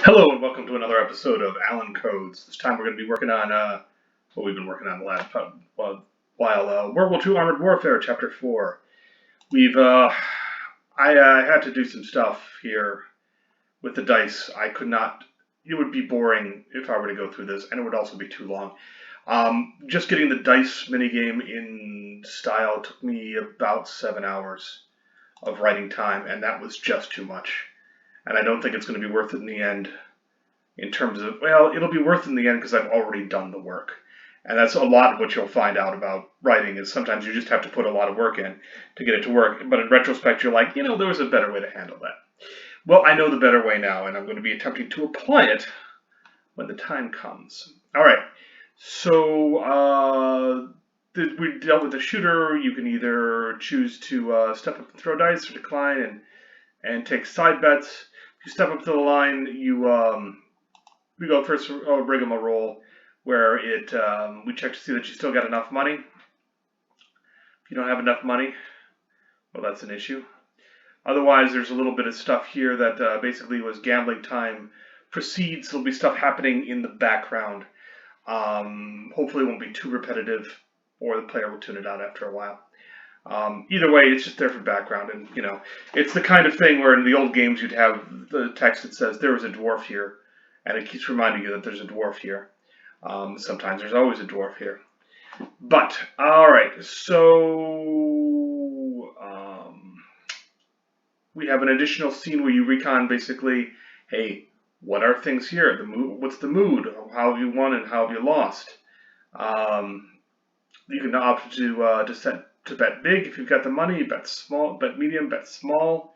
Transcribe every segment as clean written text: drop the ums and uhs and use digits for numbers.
Hello and welcome to another episode of Allen Codes. This time we're going to be working on what we've been working on the last while. World War II Armored Warfare, Chapter 4. I had to do some stuff here with the dice. I could not. It would be boring if I were to go through this, and it would also be too long. Just getting the dice minigame in style took me about 7 hours of writing time, and that was just too much. And I don't think it's going to be worth it in the end in terms of, well, it'll be worth it in the end because I've already done the work. And that's a lot of what you'll find out about writing is sometimes you just have to put a lot of work in to get it to work. But in retrospect, you're like, there was a better way to handle that. Well, I know the better way now, and I'm going to be attempting to apply it when the time comes. All right. So we dealt with the shooter. You can either choose to step up and throw dice or decline and take side bets. If you step up to the line, we go first rigmarole roll where we check to see that you still got enough money. If you don't have enough money, well, that's an issue. Otherwise, there's a little bit of stuff here that basically was gambling time proceeds. There'll be stuff happening in the background. Hopefully it won't be too repetitive, or the player will tune it out after a while. Either way, it's just there for background, and it's the kind of thing where in the old games you'd have the text that says there was a dwarf here, and it keeps reminding you that there's a dwarf here. Sometimes there's always a dwarf here. But all right, so we have an additional scene where you recon basically, hey, what are things here? The mood. What's the mood? How have you won and how have you lost? You can opt to bet big if you've got the money, bet small, bet medium, bet small.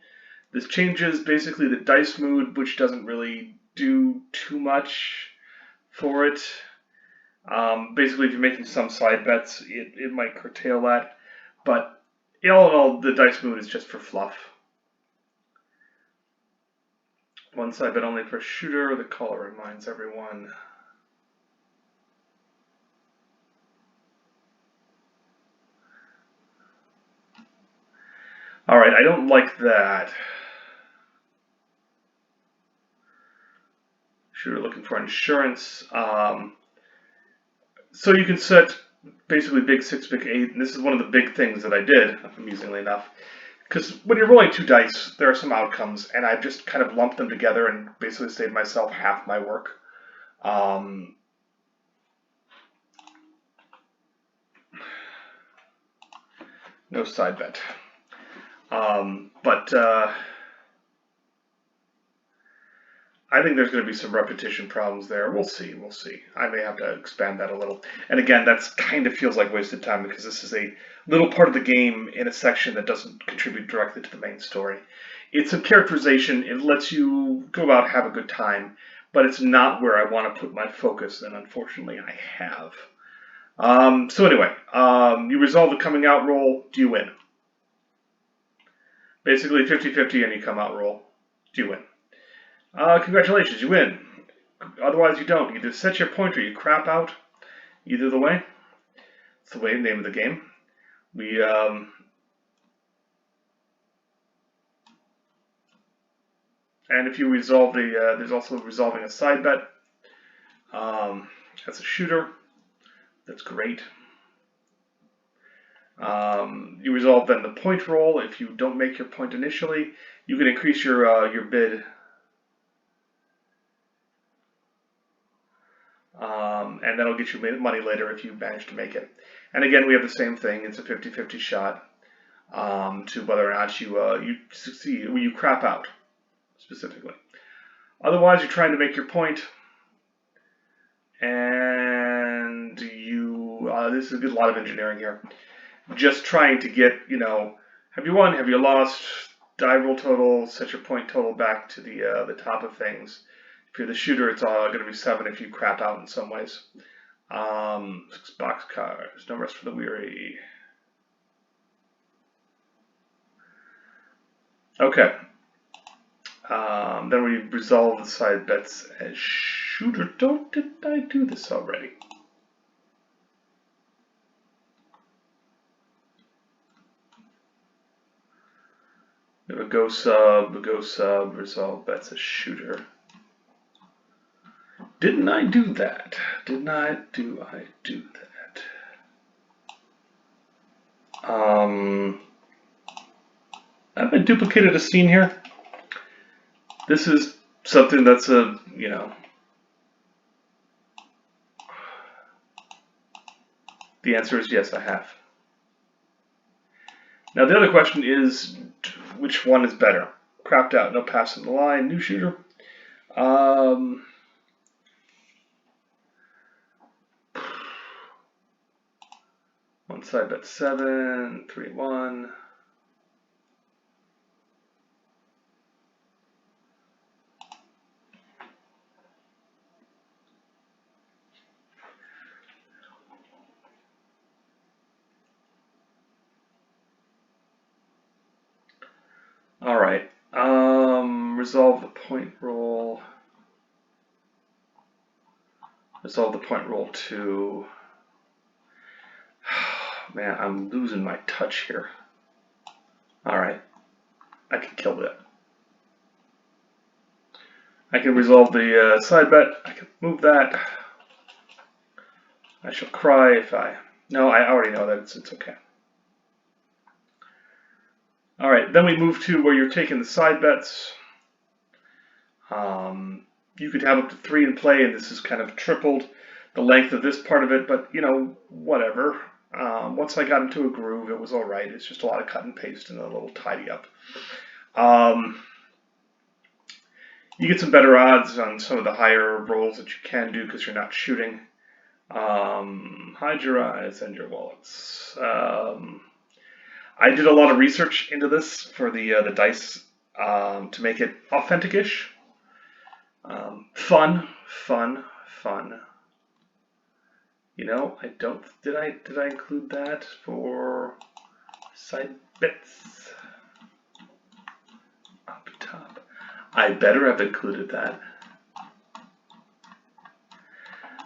This changes basically the dice mood, which doesn't really do too much for it. Basically, if you're making some side bets, it might curtail that. But all in all, the dice mood is just for fluff. One side bet only for shooter. The caller reminds everyone. All right, I don't like that. Shooter looking for insurance. So you can set basically big 6, big 8, and this is one of the big things that I did, amusingly enough. Because when you're rolling 2 dice, there are some outcomes, and I've just kind of lumped them together and basically saved myself half my work. No side bet. But I think there's going to be some repetition problems there. We'll see. I may have to expand that a little. And again, that's kind of feels like wasted time because this is a little part of the game in a section that doesn't contribute directly to the main story. It's a characterization. It lets you go out, have a good time, but it's not where I want to put my focus, and unfortunately I have. So anyway, you resolve the coming out roll. Do you win? Basically 50-50 and you come out roll. Do you win? Congratulations, you win. Otherwise you don't. You either set your point or you crap out. Either the way. It's the name of the game. And if you resolve there's also resolving a side bet. That's a shooter. That's great. You resolve then the point roll. If you don't make your point initially, you can increase your bid. And that'll get you money later if you manage to make it. And again, we have the same thing. It's a 50-50 shot to whether or not you succeed, you crap out, specifically. Otherwise, you're trying to make your point, and this is a lot of engineering here. Just trying to get, have you won, have you lost, die roll total, set your point total back to the top of things. If you're the shooter, it's going to be 7 if you crap out in some ways. 6 boxcars, no rest for the weary. Okay. Then we resolve the side bets as shooter. Did I do this already? We have a go sub, resolve bets as shooter. Didn't I do that? Didn't I do that? Have I duplicated a scene here? This is something that's a, you know, the answer is yes, I have. Now the other question is, which one is better? Crapped out, no passing the line, new shooter. One side bet 7, 3, 1. All right. Resolve the point roll. Resolve the point roll to. Man, I'm losing my touch here. All right. I can kill that. I can resolve the side bet. I can move that. I shall cry if I. No, I already know that it's okay. All right, then we move to where you're taking the side bets. You could have up to 3 in play, and this is kind of tripled the length of this part of it, but you know, whatever. Once I got into a groove, it was all right. It's just a lot of cut and paste and a little tidy up. You get some better odds on some of the higher rolls that you can do because you're not shooting. Hide your eyes and your wallets. I did a lot of research into this for the dice to make it authentic-ish. Fun. You know, I don't. Did I include that for side bits up top? I better have included that.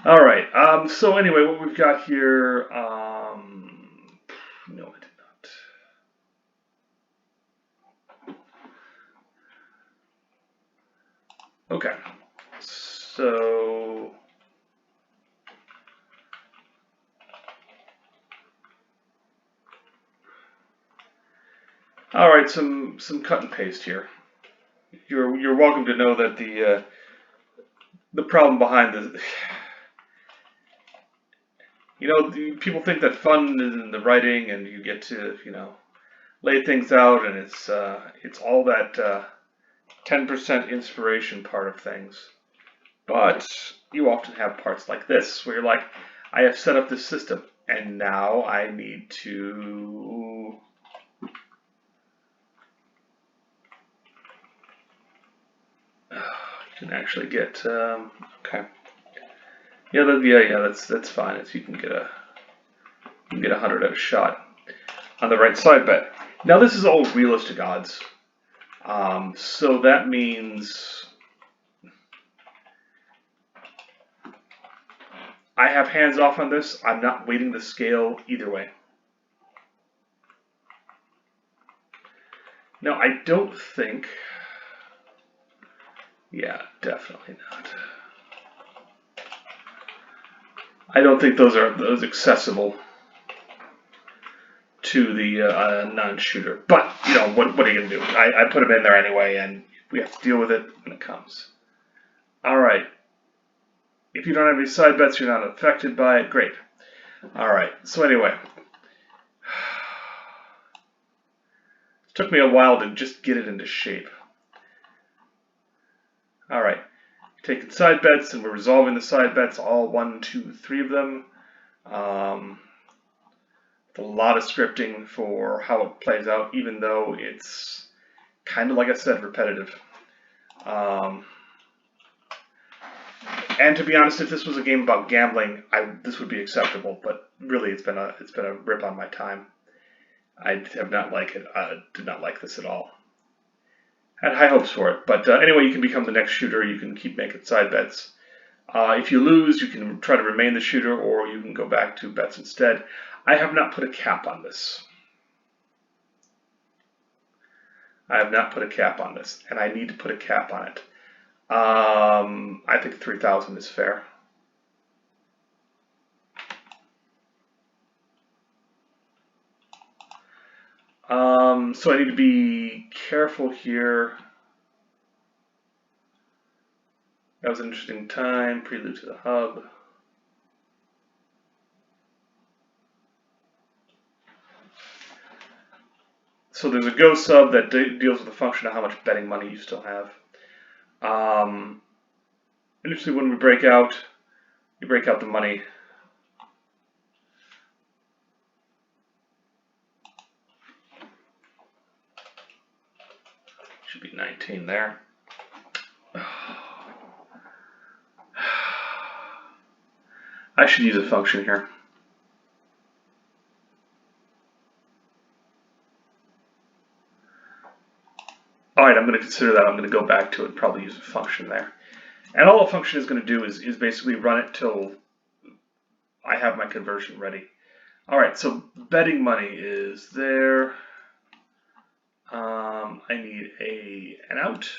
All right. So anyway, what we've got here. No, I did not. Okay. So. All right, some cut and paste here. You're welcome to know that the problem behind this, you know, people think that fun is in the writing, and you get to, you know, lay things out, and it's all that 10% inspiration part of things. But you often have parts like this where you're like, I have set up this system, and now I need to. You can actually get okay. Yeah, that's fine. It's you can get 100 at a shot on the right side bet. Now this is all realistic odds, so that means I have hands off on this. I'm not weighting the scale either way. Now I don't think. Yeah, definitely not. I don't think those are accessible to the non-shooter. But you know, what are you gonna do? I put them in there anyway, and we have to deal with it when it comes. All right. If you don't have any side bets, you're not affected by it. Great. All right. So anyway, it took me a while to just get it into shape. All right, taking side bets, and we're resolving the side bets, all 1, 2, 3 of them. A lot of scripting for how it plays out, even though it's kind of, like I said, repetitive. And to be honest, if this was a game about gambling, this would be acceptable. But really, it's been a rip on my time. I have not liked it. I did not like this at all. Had high hopes for it, but anyway, you can become the next shooter. You can keep making side bets. If you lose, you can try to remain the shooter, or you can go back to bets instead. I have not put a cap on this. I have not put a cap on this, and I need to put a cap on it. I think 3,000 is fair. So I need to be careful here. That was an interesting time. Prelude to the hub. So there's a Go sub that deals with the function of how much betting money you still have. Initially, when we break out, you break out the money. Should be 19 there. I should use a function here. Alright, I'm going to consider that. I'm going to go back to it and probably use a function there. And all a function is going to do is basically run it till I have my conversion ready. Alright, so betting money is there. I need an out.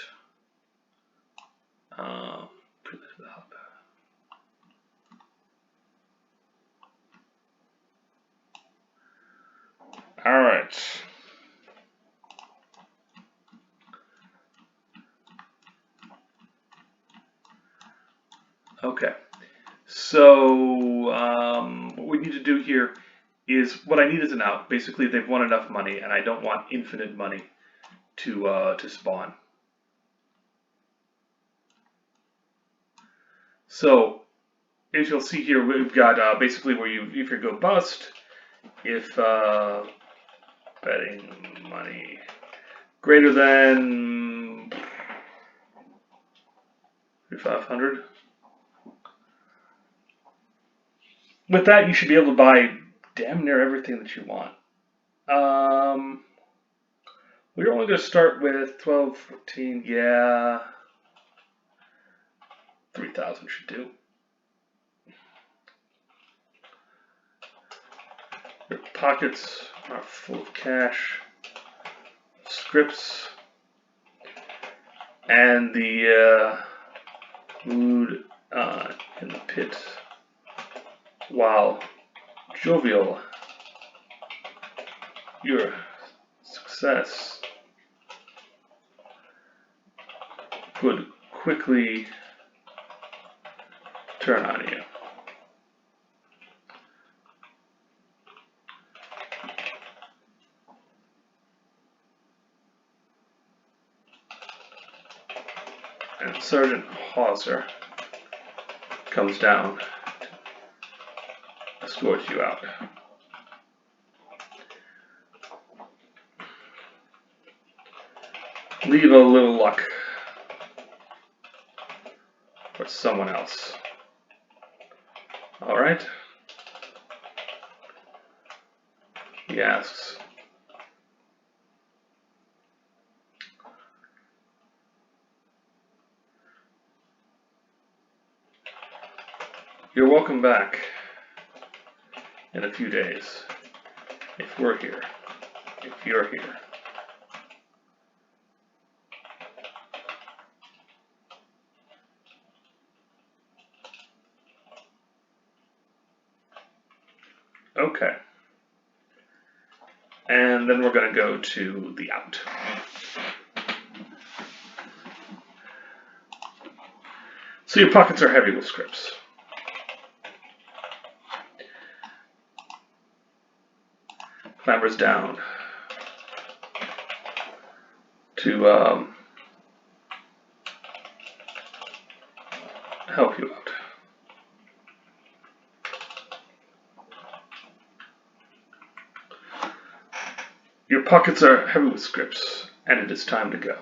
Alright. Okay. So what we need to do here is, what I need is an out. Basically, they've won enough money, and I don't want infinite money to spawn. So, as you'll see here, we've got basically where if you go bust, if betting money greater than 3,500. With that, you should be able to buy damn near everything that you want. We're only going to start with 12, 14, yeah. 3,000 should do. Your pockets are full of cash, scripts, and the mood in the pit, while jovial, your success could quickly turn on you. And Sergeant Hauser comes down to escort you out. Leave a little luck for someone else. All right? He asks. You're welcome back in a few days, if we're here, if you're here. Okay. And then we're going to go to the out. So your pockets are heavy with scripts. Clambers down to help you out. Your pockets are heavy with scripts, and it is time to go.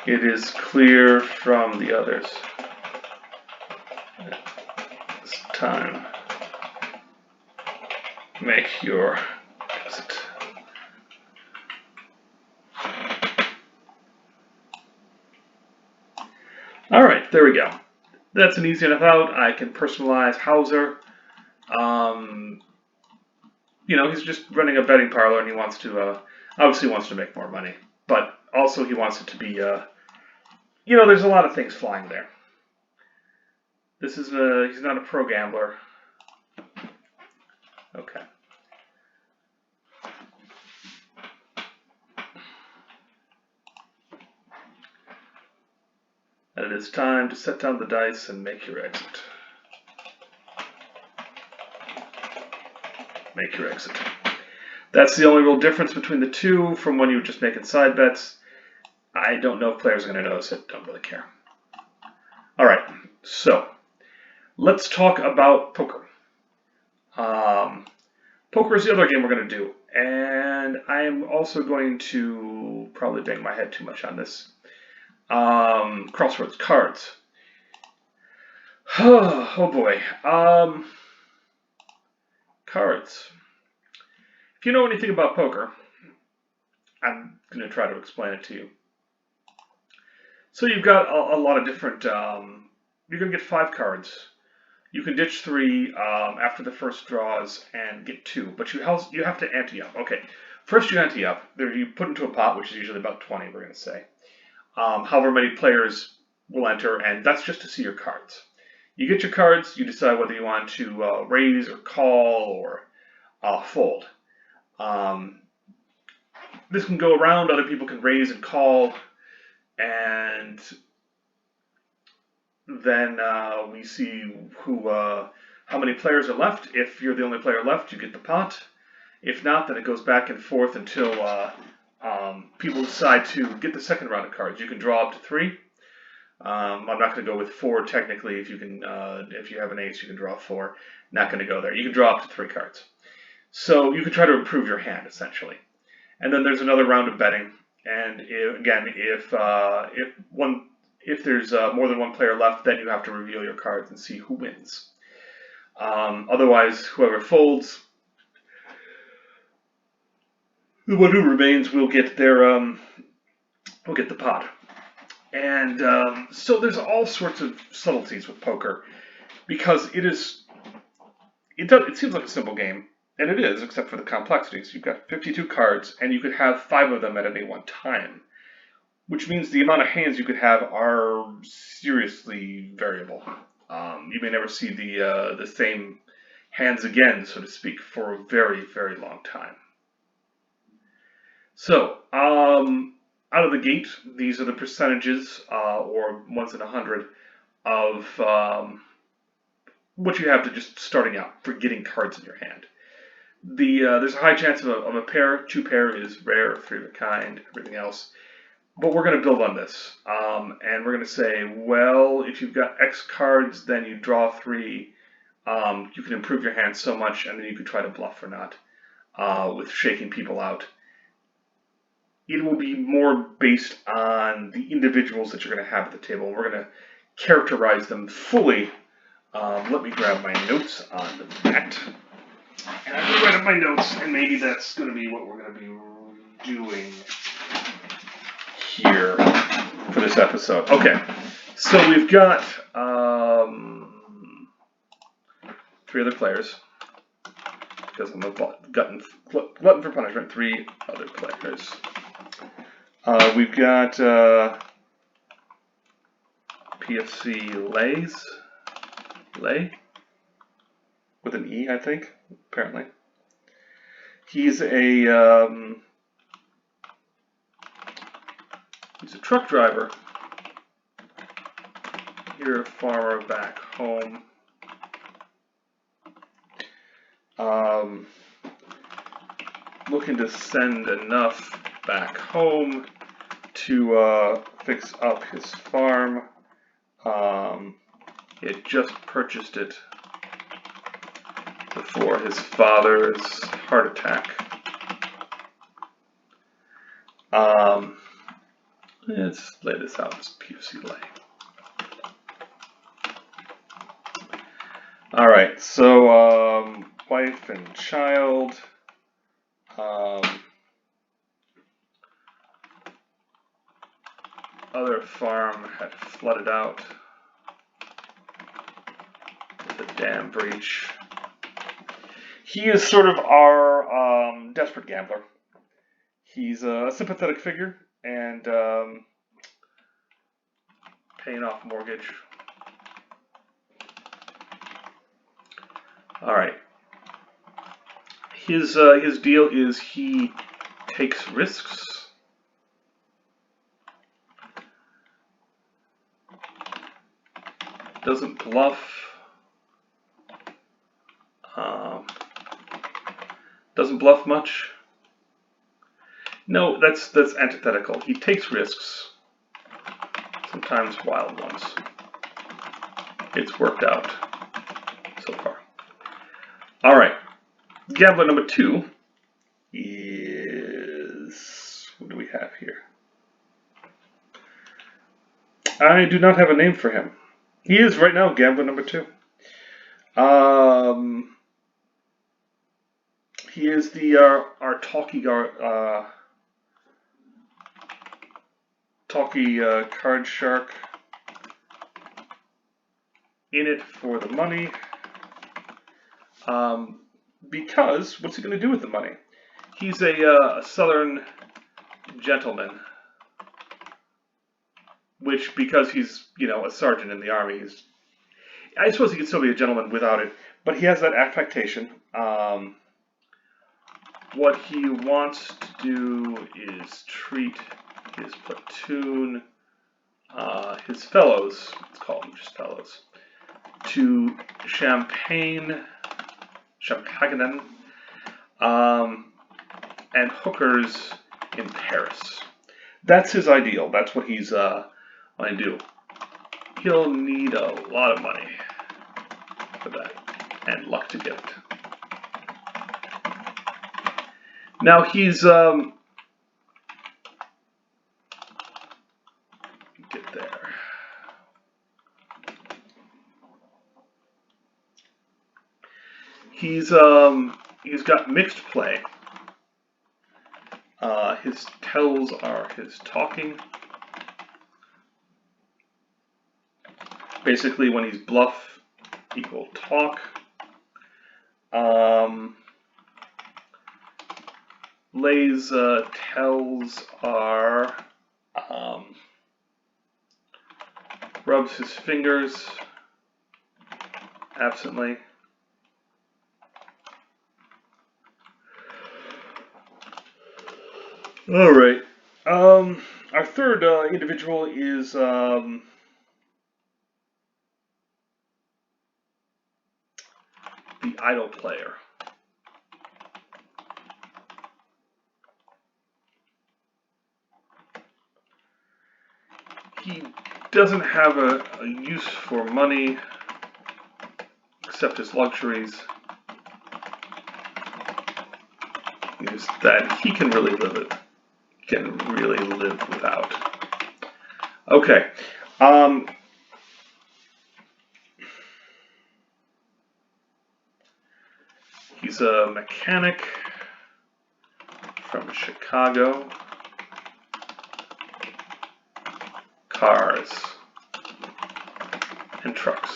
It is clear from the others. It's time. Make your exit. Alright, there we go. That's an easy enough out. I can personalize Hauser. You know, he's just running a betting parlor, and he wants to, obviously wants to make more money, but also he wants it to be you know, there's a lot of things flying there. This is he's not a pro gambler. Okay. And it is time to set down the dice and make your exit. Make your exit. That's the only real difference between the two from when you were just making side bets. I don't know if players are going to notice it. Don't really care. All right, so let's talk about poker. Poker is the other game we're going to do, and I am also going to probably bang my head too much on this. Crossroads cards. Oh boy. Cards. If you know anything about poker, I'm going to try to explain it to you. So you've got a lot of different, you're going to get 5 cards. You can ditch 3 after the first draws and get 2, but you have to ante up. Okay, first you ante up. You put into a pot, which is usually about 20, we're going to say. However many players will enter, and that's just to see your cards. You get your cards, you decide whether you want to raise or call or fold. This can go around, other people can raise and call, and then we see how many players are left. If you're the only player left, you get the pot. If not, then it goes back and forth until people decide to get the second round of cards. You can draw up to 3. I'm not going to go with 4 technically. If you have an ace, you can draw 4. Not going to go there. You can draw up to 3 cards. So you can try to improve your hand essentially. And then there's another round of betting. And if there's more than one player left, then you have to reveal your cards and see who wins. Otherwise, whoever folds, the one who remains will get the pot. And so there's all sorts of subtleties with poker because it seems like a simple game, and it is, except for the complexities. You've got 52 cards, and you could have 5 of them at any one time, which means the amount of hands you could have are seriously variable. You may never see the same hands again, so to speak, for a very, very long time. So, out of the gate, these are the percentages, or 1 in 100, of what you have to just starting out for getting cards in your hand. There's a high chance of a pair. 2 pair is rare, 3 of a kind, everything else. But we're going to build on this, and we're going to say, well, if you've got X cards, then you draw 3. You can improve your hand so much, and then you can try to bluff or not with shaking people out. It will be more based on the individuals that you're going to have at the table. We're going to characterize them fully. Let me grab my notes on that. And I'm going to write up my notes, and maybe that's going to be what we're going to be doing here for this episode. Okay, so we've got 3 other players, because I'm a glutton for punishment. 3 other players. We've got PFC Lay, with an E, I think, apparently. He's a truck driver. You're a farmer back home. Looking to send enough back home to fix up his farm. He had just purchased it before his father's heart attack. Let's lay this out as PFC lay. Alright, so wife and child. Other farm had flooded out with a dam breach. He is sort of our desperate gambler. He's a sympathetic figure, and paying off mortgage. All right. His deal is he takes risks. Doesn't bluff. Doesn't bluff much. No, that's antithetical. He takes risks. Sometimes wild ones. It's worked out so far. All right. Gambler number 2 is... what do we have here? I do not have a name for him. He is right now gambler number 2. He is the our talkie card shark. In it for the money. Because what's he going to do with the money? He's a southern gentleman. Which, because he's, you know, a sergeant in the army, I suppose he could still be a gentleman without it, but he has that affectation. What he wants to do is treat his platoon, his fellows, let's call them just fellows, to champagne, and hookers in Paris. That's his ideal. That's what he's going to do. He'll need a lot of money for that, and luck to get it. Now he's get there. He's got mixed play. His tells are his talking. Basically, when he's bluff, equal talk. Lay's tells are rubs his fingers absently. All right. Our third individual is the idle player. He doesn't have a use for money except his luxuries. Is that he can really live it. Can really live without. Okay. He's a mechanic from Chicago. Cars and trucks.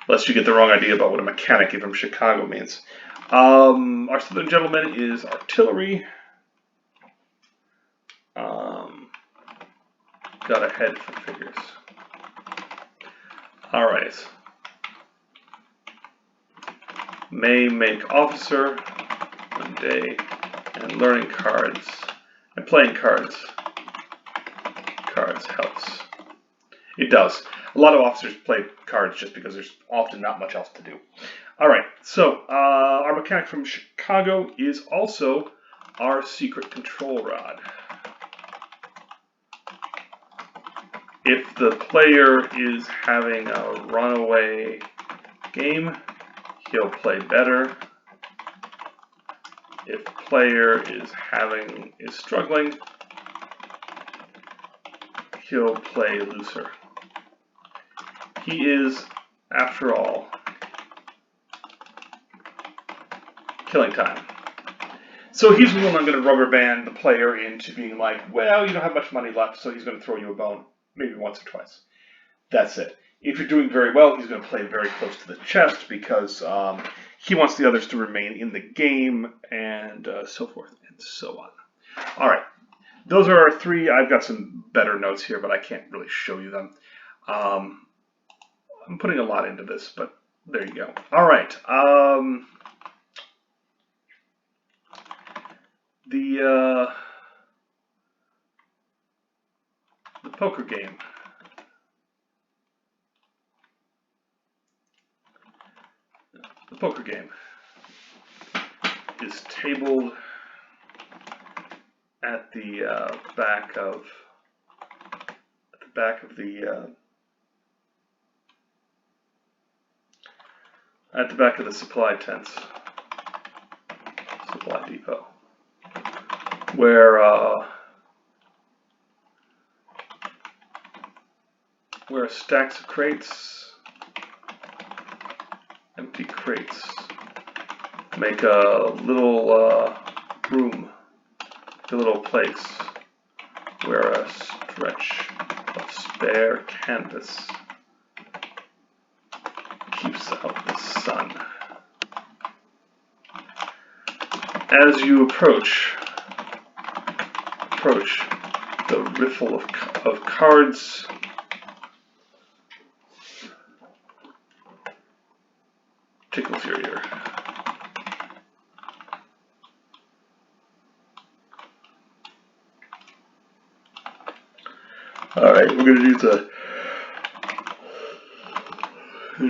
Lest you get the wrong idea about what a mechanic from Chicago means. Our southern gentleman is artillery. Got a head for figures. Alright. May make officer one day, and learning cards and playing cards. Cards helps. It does. A lot of officers play cards just because there's often not much else to do. Alright, so our mechanic from Chicago is also our secret control rod. If the player is having a runaway game, he'll play better. If the player is struggling, he'll play looser. He is, after all, killing time. So he's the one I'm going to rubber band the player into being like, well, you don't have much money left, so he's going to throw you a bone, maybe once or twice. That's it. If you're doing very well, he's going to play very close to the chest because he wants the others to remain in the game and so forth and so on. All right. those are our three. I've got some better notes here, but I can't really show you them. I'm putting a lot into this, but there you go. All right. The poker game. The poker game is tabled at the back of the supply tents, supply depot, where stacks of crates, empty crates, make a little room, a little place where a stretch of spare canvas keeps out the sun. As you approach the riffle of cards, tickles your ear. All right, we're gonna do the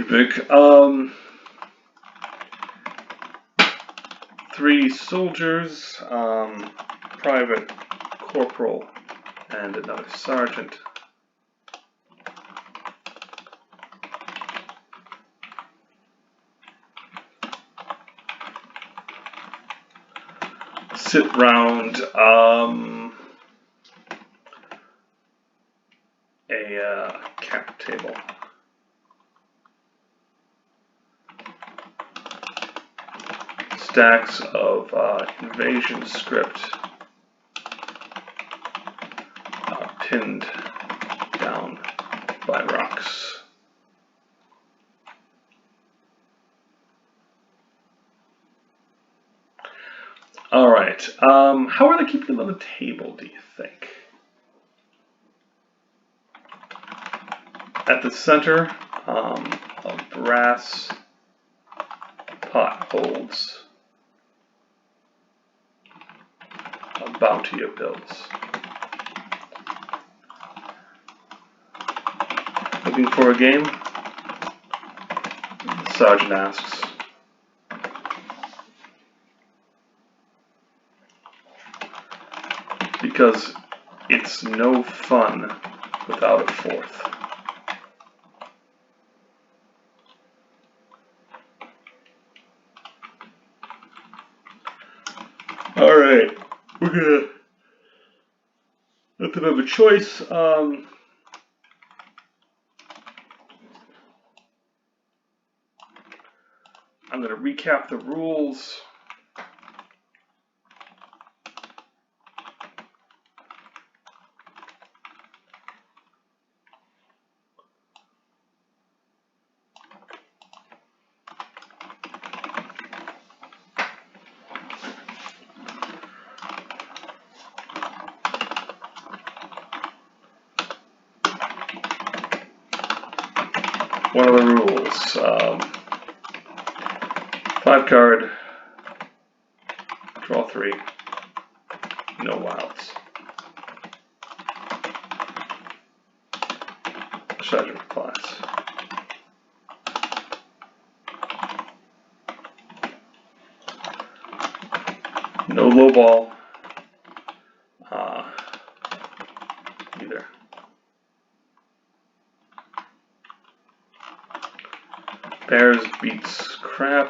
big 3 soldiers, private, corporal, and another sergeant. Sit round a cap table. Stacks of invasion script pinned down by rocks. All right. How are they keeping them on the table, do you think? At the center, a brass pot holds a bounty of bills. Looking for a game? The sergeant asks. Because it's no fun without a fourth. All right, we're gonna let them have a choice. I'm gonna recap the rules. One of the rules, 5 card, draw 3, no wilds. Sergeant replies. No low ball, either. Bears beats crap.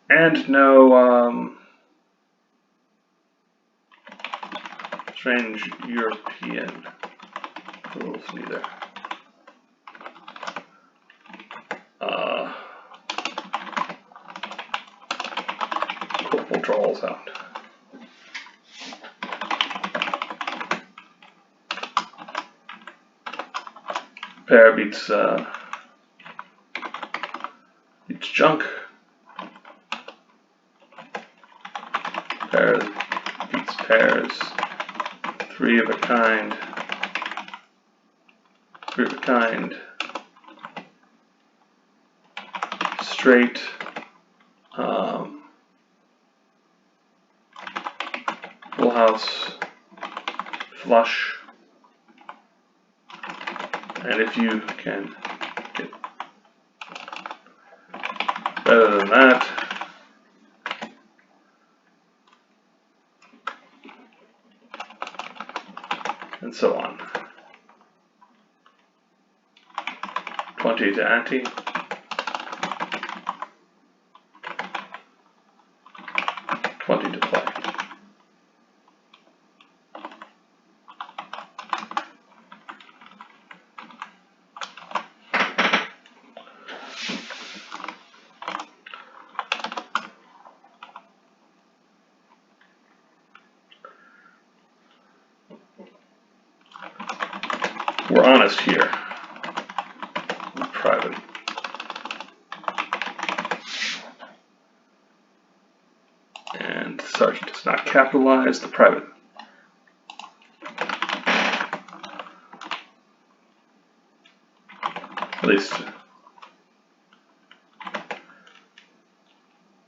And no strange European rules neither. Corporal draws out. Pair beats junk. Pairs beats pairs. 3 of a kind. 3 of a kind. Straight. Full house. Flush. And if you can get better than that, and so on. 20 to ante. 20 to play. We're honest here. Private. And the sergeant does not capitalize the private.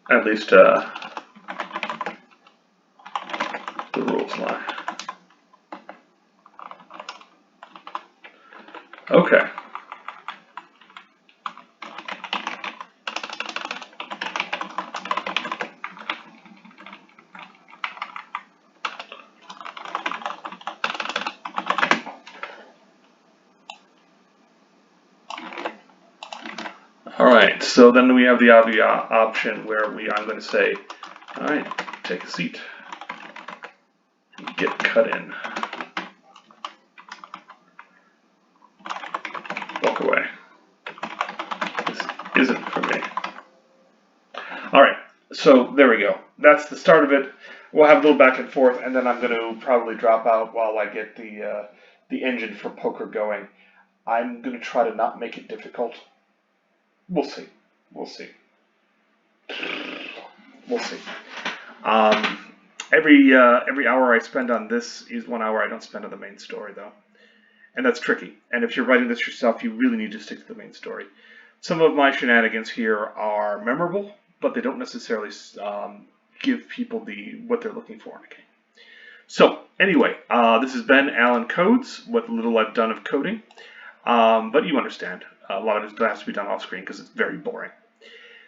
At least the rules lie. Okay. Alright, so then we have the obvious option where I'm going to say, alright, take a seat and get cut in. Walk away. This isn't for me. Alright, so there we go. That's the start of it. We'll have a little back and forth, and then I'm going to probably drop out while I get the engine for poker going. I'm going to try to not make it difficult. We'll see. We'll see. We'll see. Every hour I spend on this is 1 hour I don't spend on the main story, though. And that's tricky. And if you're writing this yourself, you really need to stick to the main story. Some of my shenanigans here are memorable, but they don't necessarily give people what they're looking for in a game. So, anyway, this has been Alan Codes, what little I've done of coding. But you understand. A lot of it has to be done off screen because it's very boring.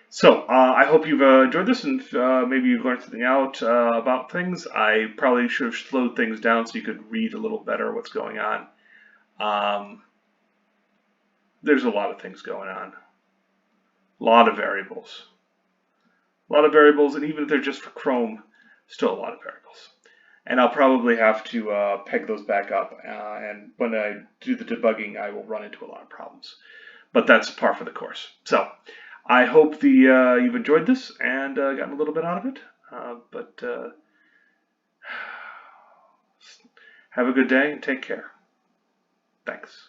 So, I hope you've enjoyed this and maybe you've learned something out about things. I probably should have slowed things down so you could read a little better what's going on. There's a lot of things going on. A lot of variables. A lot of variables, and even if they're just for Chrome, still a lot of variables. And I'll probably have to peg those back up, and when I do the debugging, I will run into a lot of problems. But that's par for the course. So, I hope you've enjoyed this and gotten a little bit out of it. Have a good day and take care. Thanks.